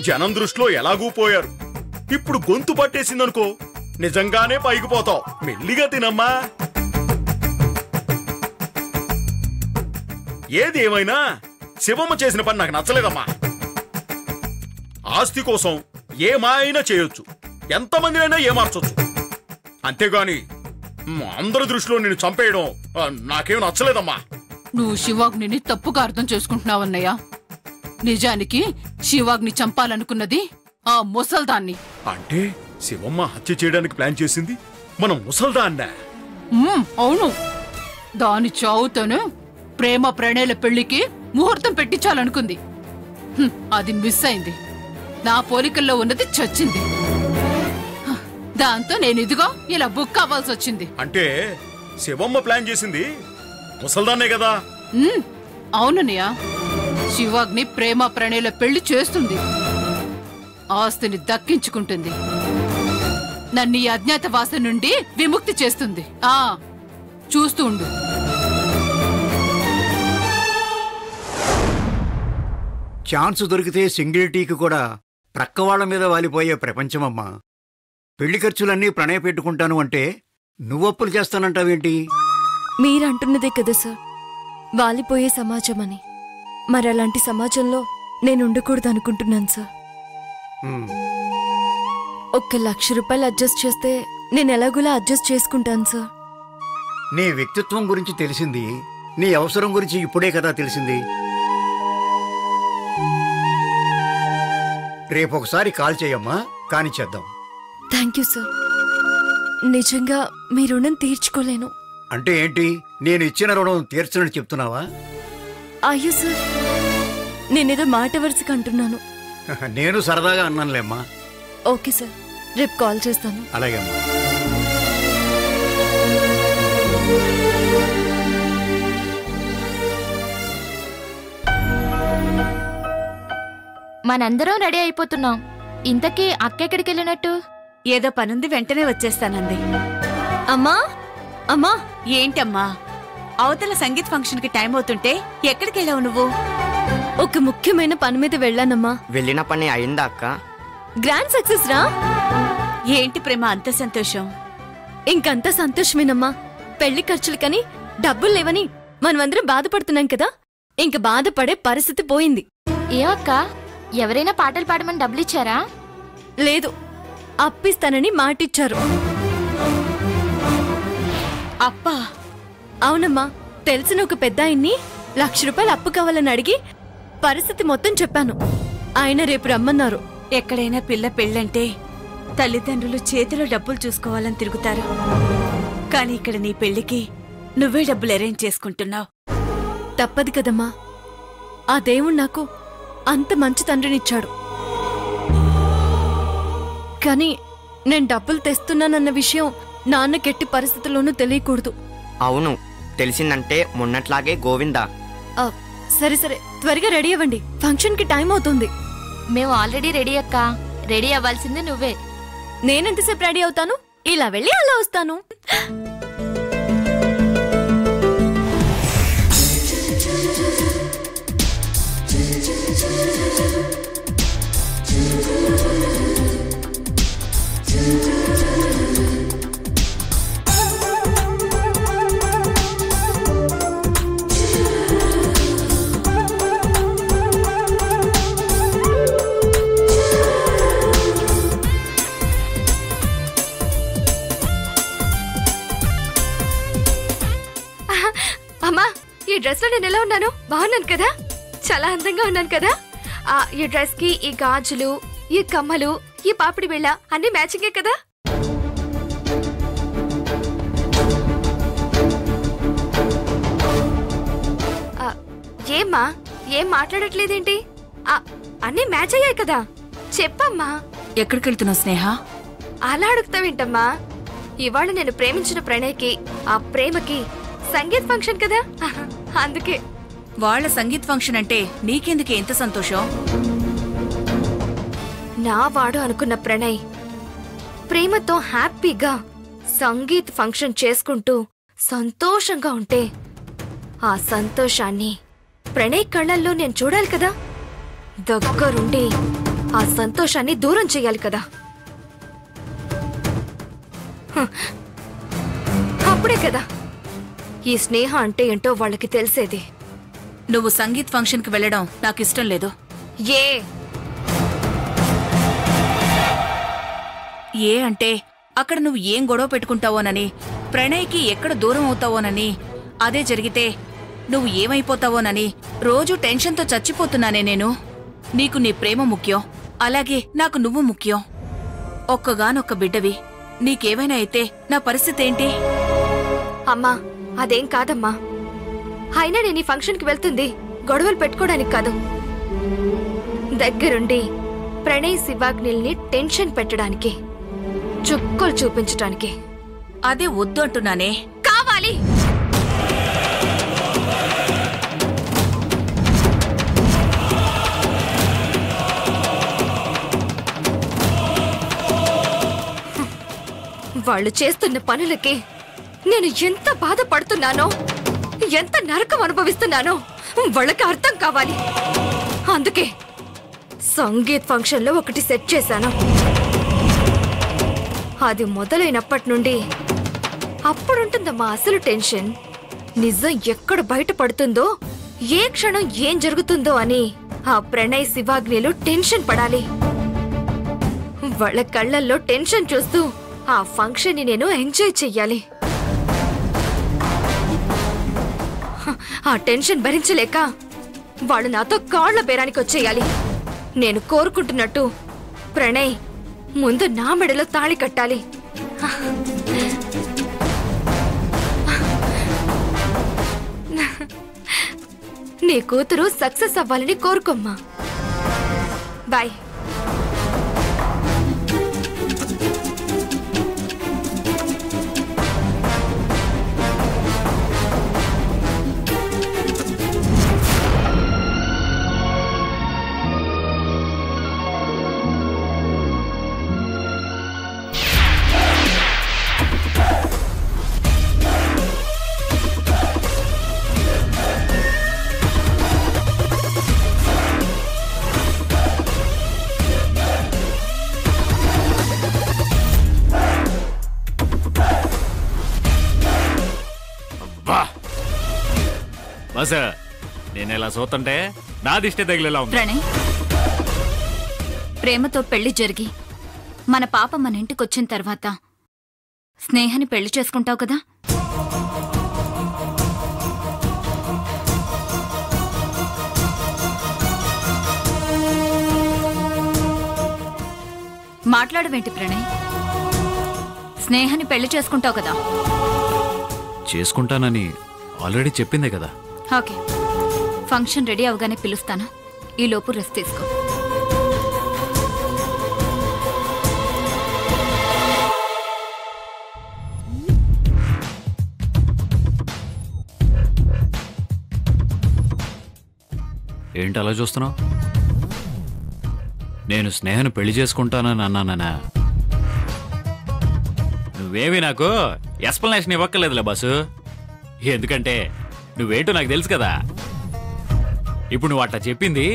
జనం దృష్టిలో ఎలాగూ పోయారు. ఇప్పుడు గొంతు పట్టేసిందనుకో నిజంగానే పైకి పోతావు. మెల్లిగా తినమ్మా. ఏది ఏమైనా శివమ్మ చేసిన పని నాకు నచ్చలేదమ్మా. ఆస్తి కోసం ఏమైనా చేయొచ్చు, ఎంతమందినైనా ఏమార్చొచ్చు. అంతేగాని అందరి దృష్టిలో నిన్ను చంపేయడం నాకేం నచ్చలేదమ్మా. నువ్వు శివాగ్నిని తప్పుగా అర్థం చేసుకుంటున్నావన్నయ్య. నిజానికి శివాగ్ని చంపాలనుకున్నది ఆ ముసల్దాన్ని. అంటే శివమ్మ హత్య చేయడానికి ప్లాన్ చేసింది మనం ముసల్దాన్నా? అవును. దాని చావుతోనే ప్రేమ ప్రణయల పెళ్లికి ముహూర్తం పెట్టించాలనుకుంది. అది మిస్ అయింది. నా పోలికల్లో ఉన్నది చచ్చింది. దాంతో నేను ఇదిగో ఇలా బుక్ అవ్వాల్సి వచ్చింది. అంటే శివమ్మ ప్లాన్ చేసింది ముసల్దాన్నే కదా? అవునన్నయ్య. శివాగ్ని ప్రేమ ప్రణయల పెళ్లి చేస్తుంది, ఆస్తిని దక్కించుకుంటుంది, నన్ను ఈ అజ్ఞాతవాస నుండి విముక్తి చేస్తుంది. చూస్తూ ఉండు. ఛాన్స్ దొరికితే సింగిలిటీకి కూడా ప్రక్కవాళ్ల మీద వాలిపోయే ప్రపంచమమ్మా. పెళ్లి ఖర్చులన్నీ ప్రణయ పెట్టుకుంటాను అంటే నువ్వప్పులు చేస్తానంటావేంటి? మీరంటున్నదే కదా సార్, వాలిపోయే సమాజం అని. మరలాంటి సమాజంలో నేను ఉండకూడదు అనుకుంటున్నాను సార్. 1,00,000 రూపాయలు అడ్జస్ట్ చేస్తే నేను ఎలాగోలా అడ్జస్ట్ చేసుకుంటాను సార్. నీ వ్యక్తిత్వం గురించి తెలిసింది, నీ అవసరం గురించి ఇప్పుడే కదా తెలిసింది. రేపొకసారి కాల్ చేయమ్మా, కానిచ్చేద్దాం. Thank you sir. నిజంగా మీ రుణం తీర్చుకోలేను. అంటే ఏంటి, నేను ఇచ్చిన రుణం తీర్చనని చెప్తున్నావా? అయ్యో సార్, నేనేదో మాట వరుసగా అంటున్నాను. నేను సరదాగా అన్నానులేమ్మా. ఓకే సార్, రేపు కాల్ చేస్తాను. అలాగే అమ్మా. మనందరం రెడీ అయిపోతున్నాం. ఇంతకీ అక్క ఎక్కడికి వెళ్ళినట్టు? ఏదో పనుంది, వెంటనే వచ్చేస్తానంది. అమ్మా అమ్మా. ఏంటమ్మా, అవతల సంగీత్ ఫంక్షన్ కి టైం అవుతుంటే ఎక్కడికి వెళ్ళావు నువ్వు? ఒక ముఖ్యమైన పని మీద వెళ్ళానమ్మా. వెళ్ళిన పని అయిందా అక్క? గ్రాండ్ సక్సెస్ రా. ఏంటి ప్రేమ అంత సంతోషం? ఇంకంత సంతోషమేనమ్మా. పెళ్లి ఖర్చులకని డబ్బులు లేవని మనమందరం బాధపడుతున్నాం కదా, ఇంక బాధపడే పరిస్థితి పోయింది. ఏ అక్క, ఎవరైనా పాటలు పాడమని డబ్బులిచ్చారా? లేదు, అప్పిస్తానని మాటిచ్చారు. అప్పా? అవునమ్మా. తెలిసిన ఒక పెద్దాయన్ని 1,00,000 రూపాయలు అప్పు కావాలని అడిగి పరిస్థితి మొత్తం చెప్పాను. ఆయన రేపు రమ్మన్నారు. ఎక్కడైనా పిల్ల పెళ్ళంటే తల్లిదండ్రులు చేతిలో డబ్బులు చూసుకోవాలని తిరుగుతారు. కానీ ఇక్కడ నీ పెళ్లికి నువ్వే డబ్బులు అరేంజ్ చేసుకుంటున్నావు. తప్పదు కదమ్మా. ఆ దేవుడు నాకు అంత మంచి తండ్రినిచ్చాడు. కానీ నేను డబ్బులు తెస్తున్నానన్న విషయం నాన్నకెట్టి పరిస్థితుల్లోనూ తెలియకూడదు. అవును, తెలిసిందంటే మొన్నట్లాగే గోవిందా. సరే సరే, త్వరగా రెడీ అవ్వండి, ఫంక్షన్ కి టైం అవుతుంది. మేము ఆల్రెడీ రెడీ అక్క. రెడీ అవ్వాల్సింది నువ్వే. నేనెంతసేపు రెడీ అవుతాను? ఇలా వెళ్ళి అలా వస్తాను. అమ్మా, ఈ డ్రెస్ లో నేను ఎలా ఉన్నాను? బాగున్నాను కదా? చాలా అందంగా ఉన్నాను కదా? ఈ డ్రెస్ కి ఈ గాజులు, ఈ కమ్మలు, ఈ పాపిడి బిళ్ళ అన్ని మ్యాచింగే కదా? ఏమ్మా, ఏం మాట్లాడట్లేదేంటి? అన్నీ మ్యాచ్ అయ్యాయి కదా? చెప్పమ్మా. ఎక్కడికి వెళ్తున్నావు స్నేహ? అలా అడుగుతావేంటమ్మా? ఇవాళ నేను ప్రేమించిన ప్రణయ్కి, ఆ ప్రేమకి సంగీత్ ఫంక్షన్ కదా, అందుకే. వాళ్ళ సంగీత్ ఫంక్షన్ అంటే నీకెందుకు ఎంత సంతోషం? నా వాడు అనుకున్న ప్రణయ్ ప్రేమతో హ్యాపీగా సంగీత్ ఫంక్షన్ చేసుకుంటూ సంతోషంగా ఉంటే ఆ సంతోషాన్ని ప్రణయ్ కళ్ళల్లో నేను చూడాలి కదా. దగ్గరుండి ఆ సంతోషాన్ని దూరం చెయ్యాలి కదా. అప్పుడే కదా ఈ స్నేహ అంటే ఏంటో వాళ్ళకి తెలిసేది. నువ్వు సంగీత్ ఫంక్షన్కి వెళ్ళడం నాకు ఇష్టం లేదు. ఏ అంటే అక్కడ నువ్వు ఏం గొడవ పెట్టుకుంటావోనని, ప్రణయ్కి ఎక్కడ దూరం అవుతావోనని, అదే జరిగితే నువ్వు ఏమైపోతావోనని రోజు టెన్షన్తో చచ్చిపోతున్నానే నేను. నీకు నీ ప్రేమ ముఖ్యం, అలాగే నాకు నువ్వు ముఖ్యం. ఒక్కగానొక్క బిడ్డవి, నీకేమైనా అయితే నా పరిస్థితి ఏంటి? అమ్మా అదేం కాదమ్మా. అయినా నేను ఈ ఫంక్షన్కి వెళ్తుంది గొడవలు పెట్టుకోవడానికి కాదు, దగ్గరుండి ప్రణయ్ శివాగ్నిల్ని టెన్షన్ పెట్టడానికి, చుక్కలు చూపించడానికి. అదే వద్దు అంటున్నానే. కావాలి. వాళ్ళు చేస్తున్న పనులకి నేను ఎంత బాధపడుతున్నానో, ఎంత నరకం అనుభవిస్తున్నానో వాళ్ళకి అర్థం కావాలి. అందుకే సంగీత్ ఫంక్షన్లో ఒకటి సెట్ చేశాను. అది మొదలైనప్పటి నుండి అప్పుడుంటుందమ్మా అసలు టెన్షన్. నిజం ఎక్కడ బయటపడుతుందో, ఏ క్షణం ఏం జరుగుతుందో అని ఆ ప్రణయ్ శివాగ్నిలు టెన్షన్ పడాలి. వాళ్ళ కళ్ళల్లో టెన్షన్ చూస్తూ ఆ ఫంక్షన్ ని నేను ఎంజాయ్ చెయ్యాలి. ఆ టెన్షన్ భరించలేక వాళ్ళు నాతో కాళ్ల బేరానికి వచ్చేయాలి. నేను కోరుకుంటున్నట్టు ప్రణయ్ ముందు నా మెడలో తాళి కట్టాలి. నీ కూతురు సక్సెస్ అవ్వాలని కోరుకోమ్మా. బాయ్. బస్ నేనెలా చూస్తుంటే నా దిష్టే తగిలేలా ఉంది. ప్రణయ్, ప్రేమతో పెళ్లి జరిగి మన పాప మన ఇంటికొచ్చిన తర్వాత స్నేహని పెళ్లి చేసుకుంటావు కదా? మాట్లాడవేంటి ప్రణయ్? స్నేహని పెళ్లి చేసుకుంటావు కదా? చేసుకుంటానని ఆల్రెడీ చెప్పిందే కదా. ఓకే, ఫంక్షన్ రెడీ అవగానే పిలుస్తాను. ఈలోపు రెస్ట్ తీసుకో. ఏంటి అలా చూస్తున్నావు? నేను స్నేహను పెళ్లి చేసుకుంటానని అన్నానా? నువ్వేమీ నాకు ఎక్స్ప్లెనేషన్ ఇవ్వక్కర్లేదులే బాసు. ఎందుకంటే నువ్వేంటో నాకు తెలుసు కదా. ఇప్పుడు నువ్వు అట్లా చెప్పింది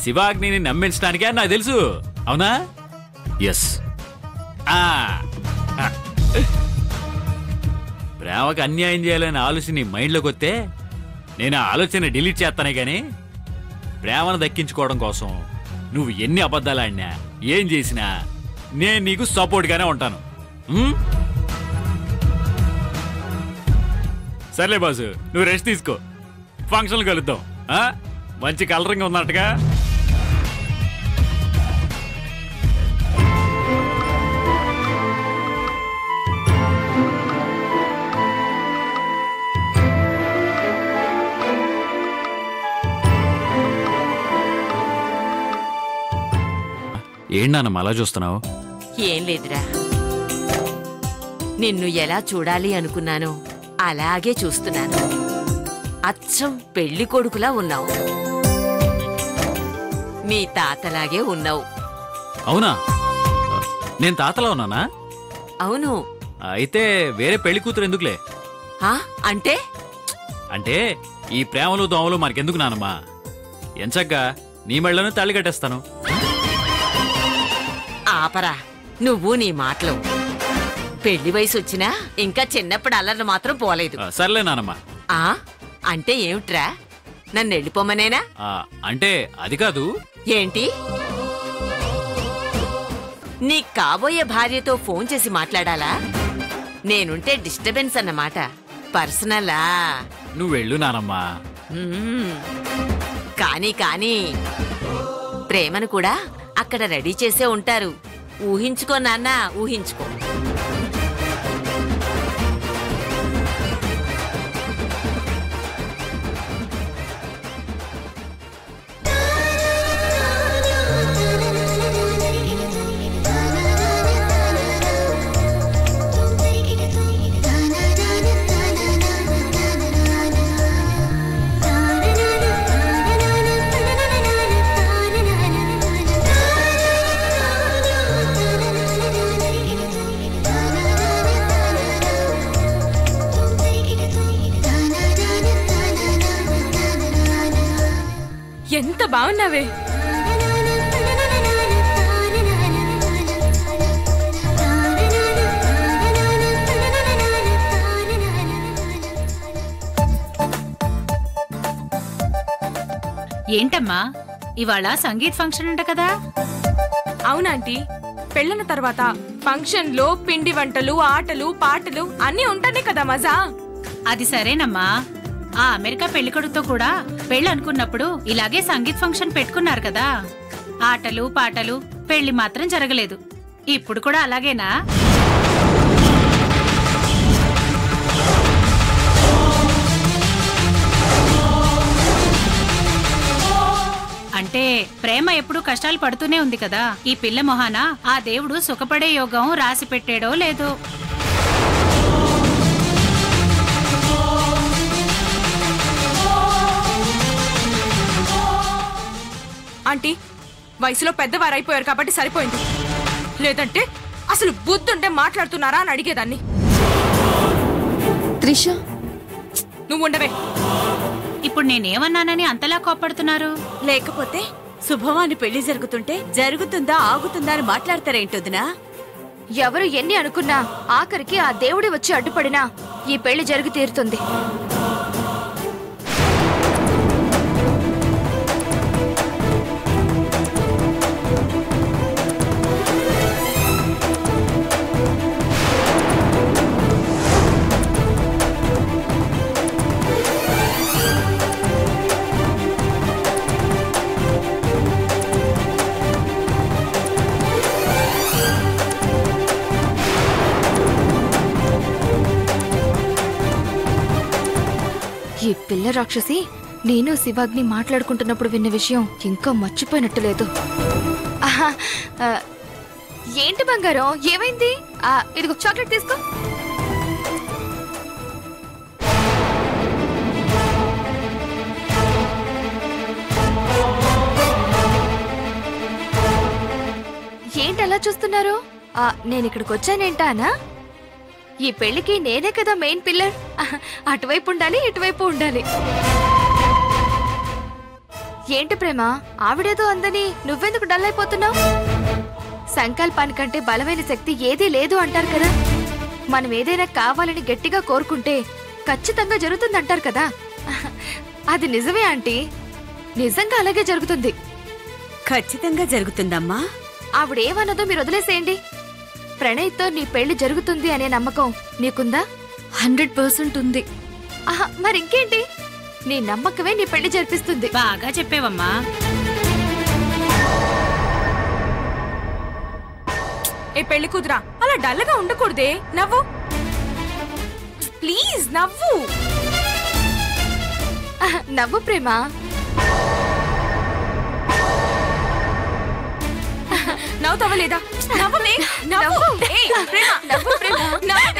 శివాగ్నిని నమ్మించడానికే నాకు తెలుసు, అవునా? ఎస్. ప్రేమకు అన్యాయం చేయాలనే ఆలోచన నీ మైండ్లోకి వస్తే నేను ఆ ఆలోచన డిలీట్ చేస్తానే గాని ప్రేమను దక్కించుకోవడం కోసం నువ్వు ఎన్ని అబద్ధాలు ఆడినా ఏం చేసినా నేను నీకు సపోర్ట్గానే ఉంటాను. సర్లే బాసు, నువ్వు రెస్ట్ తీసుకో. ఫంక్షన్లు కలుద్దాం. మంచి కలరింగ్ ఉన్నట్టుగా. ఏంటన్నమ్మ అలా చూస్తున్నావు? ఏం లేదురా, నిన్ను ఎలా చూడాలి అనుకున్నానో అలాగే చూస్తున్నాను. అచ్చం పెళ్లి కొడుకులా ఉన్నావు. మీ తాతలాగే ఉన్నావు. అవునా? నేను తాతలా ఉన్నానా? అవును. అయితే వేరే పెళ్లి కూతురు ఎందుకులే? అంటే అంటే ఈ ప్రేమలు దోమలు మనకెందుకు నానమ్మా? ఎంచగ్గా నీ మెళ్ళను తాళి కట్టేస్తాను. ఆపరా నువ్వు నీ మాటలు. పెళ్లి వయసు వచ్చినా ఇంకా చిన్నప్పుడు అల్లర్లు మాత్రం పోలేదు. సర్లే నానమ్మ. అంటే ఏమిట్రా, నన్ను వెళ్ళిపోమనేనా? అంటే అది కాదు. ఏంటి, నీ కాబోయే భార్యతో ఫోన్ చేసి మాట్లాడాలా? నేనుంటే డిస్టర్బెన్స్ అన్నమాట. పర్సనలా? నువ్వెళ్ళు నానమ్మా. కానీ ప్రేమను కూడా అక్కడ రెడీ చేసే ఉంటారు. ఊహించుకో నాన్న, ఊహించుకో. ఎంత బాగున్నావే. ఏంటమ్మా ఇవాళ సంగీత్ ఫంక్షన్ అంట కదా? అవునాంటీ, పెళ్ళిన తర్వాత ఫంక్షన్లో పిండి వంటలు, ఆటలు, పాటలు అన్నీ ఉంటానే కదా మజా. అది సరేనమ్మా, ఆ అమెరికా పెళ్లికొడుకుతో కూడా పెళ్లి అనుకున్నప్పుడు ఇలాగే సంగీత్ ఫంక్షన్ పెట్టుకున్నారు కదా. ఆటలు పాటలు, పెళ్లి మాత్రం జరగలేదు. ఇప్పుడు కూడా అలాగేనా? అంటే ప్రేమ ఎప్పుడూ కష్టాలు పడుతూనే ఉంది కదా. ఈ పిల్ల మొహాన ఆ దేవుడు సుఖపడే యోగం రాసి పెట్టాడో లేదో. ఆంటీ, వయసులో పెద్దవారైపోయారు కాబట్టి సరిపోయింది. లేదంటే అసలు బుద్ధుంటే మాట్లాడుతున్నారా అని అడిగేదాన్ని. త్రిష, నువ్వు ఉండవే. ఇప్పుడు నేనేమన్నానని అంతలా కోపడుతున్నారు? లేకపోతే శుభవాని పెళ్లి జరుగుతుంటే జరుగుతుందా ఆగుతుందా అని మాట్లాడతారేంటొదినా? ఎవరు ఎన్ని అనుకున్నా ఆఖరికి ఆ దేవుడి వచ్చి అడ్డుపడినా ఈ పెళ్లి జరిగి తీరుతుంది. ఈ పిల్ల రాక్షసి నేను శివాగ్ని మాట్లాడుకుంటున్నప్పుడు విన్న విషయం ఇంకా మర్చిపోయినట్టు లేదు. ఏంటి బంగారం, ఏమైంది? ఇదిగో చాక్లెట్ తీసుకో. ఏంటి అలా చూస్తున్నారు? నేను ఇక్కడికి వచ్చానేంటానా? ఈ పెళ్లికి నేనే కదా మెయిన్ పిల్లర్. అటువైపు ఉండాలి, ఇటువైపు ఉండాలి. ఏంటి ప్రేమ, ఆవిడేదో అందని నువ్వెందుకు డల్ అయిపోతున్నావు? సంకల్పానికంటే బలమైన శక్తి ఏదీ లేదు అంటారు కదా. మనం ఏదైనా కావాలని గట్టిగా కోరుకుంటే ఖచ్చితంగా జరుగుతుందంటారు కదా. అది నిజమే ఆంటీ, నిజంగా అలాగే జరుగుతుంది. ఖచ్చితంగా జరుగుతుందమ్మా. ఆవిడేమన్నదో మీరు వదిలేసేయండి. ప్రణయ్తో నీ పెళ్లి జరుగుతుంది అనే నమ్మకం నీకుందా? 100% ఉంది. మరింకేంటి, నీ నమ్మకమే నీ పెళ్లి జరిపిస్తుంది. బాగా చెప్పేవమ్మా. ఏ పెళ్లి కూతురా, అలా డల్గా ఉండకూడదే. నవ్వు ప్లీజ్, నవ్వు. నవ్వు ప్రేమ. నవ్వుతావా లేదా? నవ్వమే, నవ్వు. ప్రేమ, నవ్వు ప్రేమ, నవ్వు.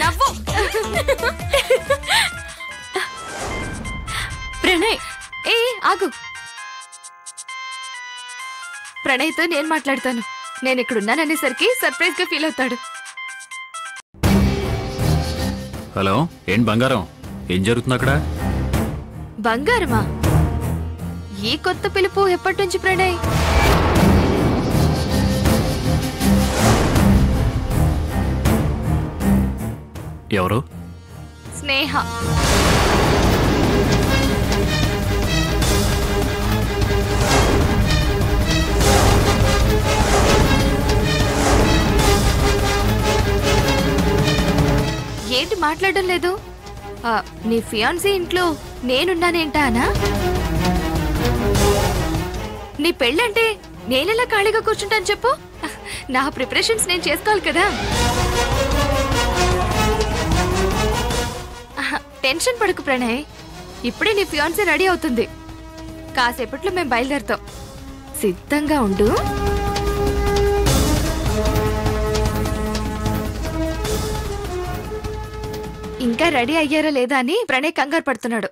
నవ్వు. ప్రణయ్, ఆగు. ప్రణయ్తో నేను మాట్లాడతాను. నేను ఇక్కడున్నాననేసరికి సర్ప్రైజ్ గా ఫీల్ అవుతాడు. హలో, ఏంటి బంగారం, ఏం జరుగుతుంది అక్కడ? బంగారమా? ఈ కొత్త పిలుపు ఎప్పటి నుంచి ప్రణయ్? ఎవరు? స్నేహ. ఏంటి మాట్లాడడం లేదు? నీ ఫియాన్సీ ఇంట్లో నేనున్నానేంటానా? నీ పెళ్ళంటే నేనెలా ఖాళీగా కూర్చుంటాను చెప్పు? నా ప్రిపరేషన్స్ నేను చేసుకోవాలి కదా. టెన్షన్ పడకు ప్రణయ్, ఇప్పుడే నీ ఫియాన్సీ రెడీ అవుతుంది. కాసేపట్లో మేము బయలుదేరుతాం. సిద్ధంగా ఉండు. ఇంకా రెడీ అయ్యారా లేదా అని ప్రణయ్ కంగారు పడుతున్నాడు.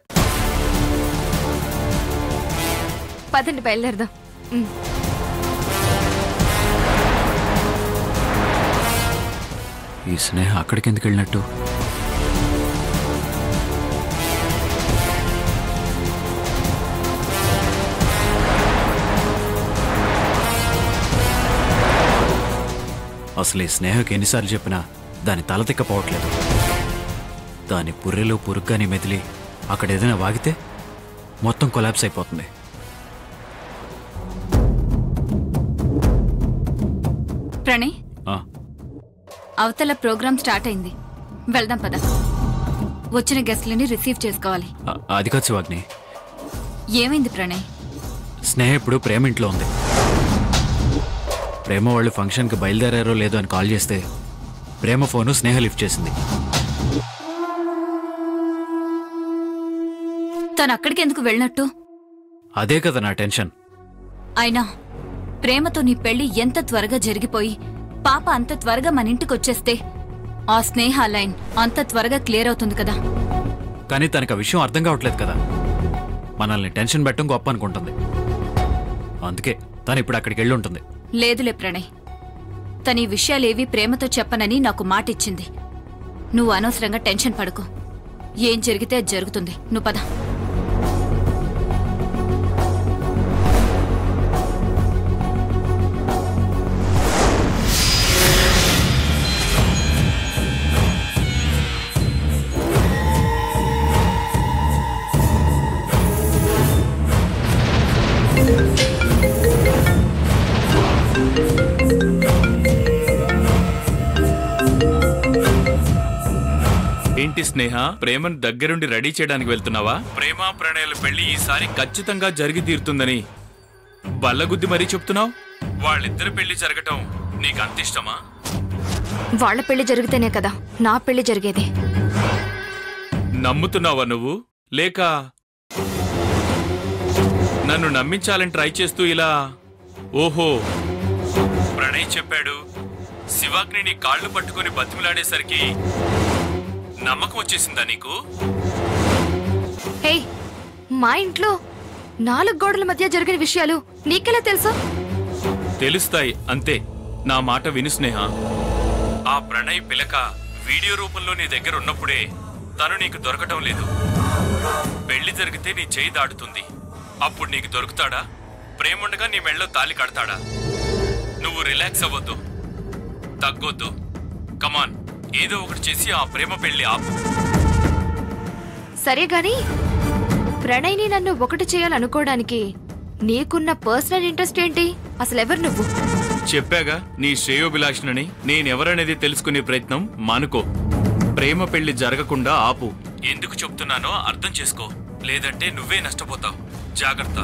పదండి బయలుదేరదాం. ఈ స్నేహ అక్కడికి ఎందుకు వెళ్ళినట్టు? అసలు ఈ స్నేహకి ఎన్నిసార్లు చెప్పినా దాని తల తిక్కపోవట్లేదు. దాని పుర్రెలు పురుగ్గాని మెదిలి అక్కడ ఏదైనా వాగితే మొత్తం కొలాప్స్ అయిపోతుంది. ప్రణయ్, అవతల ప్రోగ్రామ్ స్టార్ట్ అయింది. వెళ్దాం పద. వచ్చిన గెస్ట్లని రిసీవ్ చేసుకోవాలి. అది కాదు శివాగ్ని. ఏమైంది ప్రణయ్? స్నేహ ఇప్పుడు ప్రేమ ఇంట్లో ఉంది. ప్రేమ వాళ్ళు ఫంక్షన్కి బయలుదేరారో లేదో అని కాల్ చేస్తే ప్రేమ ఫోను స్నేహ లిఫ్ట్ చేసింది. తను అక్కడికి ఎందుకు వెళ్ళినట్టు? అదే కదా నా టెన్షన్. అయినా ప్రేమతో నీ పెళ్లి ఎంత త్వరగా జరిగిపోయి పాప అంత త్వరగా మన ఇంటికి వచ్చేస్తే ఆ స్నేహ లైన్ అంత త్వరగా క్లియర్ అవుతుంది కదా. కానీ తనకు ఆ విషయం అర్థం కావట్లేదు కదా. మనల్ని టెన్షన్ పెట్టడం గొప్ప అనుకుంటుంది. అందుకే తను ఇప్పుడు అక్కడికి వెళ్ళి ఉంటుంది. లేదులే ప్రణయ్, తన ఈ విషయాలేవి ప్రేమతో చెప్పనని నాకు మాటిచ్చింది. నువ్వు అనవసరంగా టెన్షన్ పడకు. ఏం జరిగితే అది జరుగుతుంది. నువ్వు పద. ఏంటి స్నేహ, ప్రేమను దగ్గరుండి రెడీ చేయడానికి వెళ్తున్నావా? ప్రేమ ప్రణయాల పెళ్లి ఈసారి ఖచ్చితంగా జరిగి తీరుతుందని బల్లగుద్ది మరీ చెప్తున్నావు. వాళ్ళిద్దరి పెళ్లి జరగటం నీకు అంత ఇష్టమా? వాళ్ళ పెళ్లి జరిగితేనే కదా నా పెళ్లి జరిగేది. నమ్ముతున్నావా నువ్వు? లేక నన్ను నమ్మించాలని ట్రై చేస్తూ ఇలా? ఓహో, ప్రణయ్ చెప్పాడు, శివాగ్ని నీ కాళ్ళు పట్టుకుని బతిమిలాడేసరికి నమ్మకం వచ్చేసిందా నీకు? హే, మా ఇంట్లో 4 గోడల మధ్య జరిగిన విషయాలు నీకెలా తెలుసు? తెలుస్తాయి అంతే. నా మాట విను స్నేహ. ఆ ప్రణయ్ పిలక వీడియో రూపంలో నీ దగ్గర ఉన్నప్పుడే తను నీకు దొరకటం లేదు. పెళ్లి జరిగితే నీ చేయి దాడుతుంది. అప్పుడు నీకు దొరుకుతాడా? ప్రేముండగా నీ మెళ్ళో తాళి కడతాడా? నువ్వు రిలాక్స్ అవ్వద్దు, తగ్గొద్దు. కమాన్, ఏదో ఒకటి చేసి ఆ ప్రేమ పెళ్లి ఆపు. సరే గాని ప్రణయ్ని నన్ను ఒకటి చేయాలనుకోవడానికి నీకున్న పర్సనల్ ఇంట్రెస్ట్ ఏంటి? అసలు ఎవరు నువ్వు? చెప్పాగా నీ శ్రేయోభిలాషనని. నేనెవరనేది తెలుసుకునే ప్రయత్నం మానుకో. ప్రేమ పెళ్లి జరగకుండా ఆపు. ఎందుకు చెప్తున్నానో అర్థం చేసుకో, లేదంటే నువ్వే నష్టపోతావు. జాగ్రత్త.